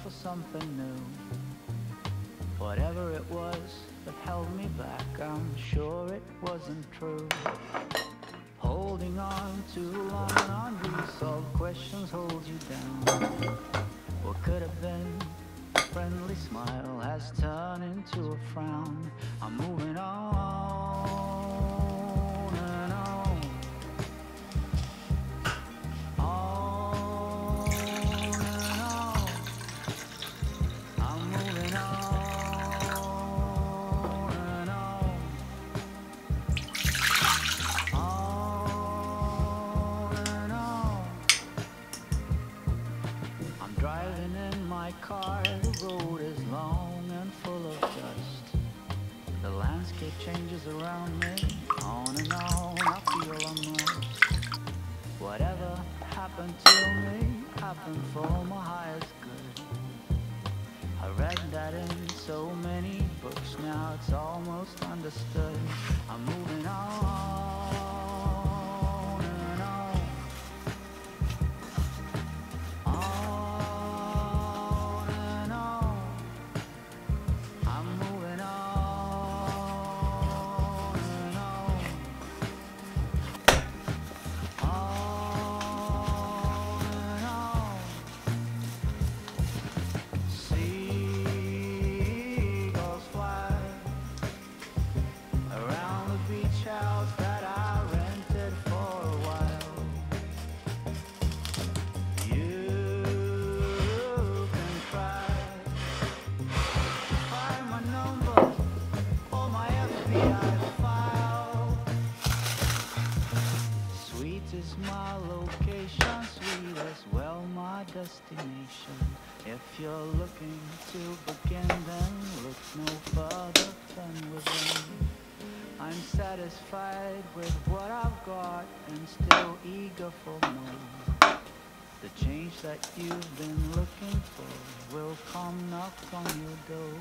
for something new. Whatever it was that held me back, I'm sure it wasn't true. Holding on too long on unresolved questions holds you down. What could have been a friendly smile has turned into a frown. I'm moving on and on, on and on. I'm moving on and on, on and on. I'm driving in my car, the road is long and full of dust. The landscape changes around me, on and on, I feel I'm lost. Whatever happened to me, happened for my highest good. I read that in so many books, now it's almost understood. I'm moving on and on, on and on. I'm moving on and on, on and on. Seagulls fly around the beach house that I rented for a while. You can try, find my number or my FBI file. Sweet is my location, sweet as well my destination. If you're looking to begin, then look no further than within. I'm satisfied with what I've got and still eager for more. The change that you've been looking for will come knock on your door.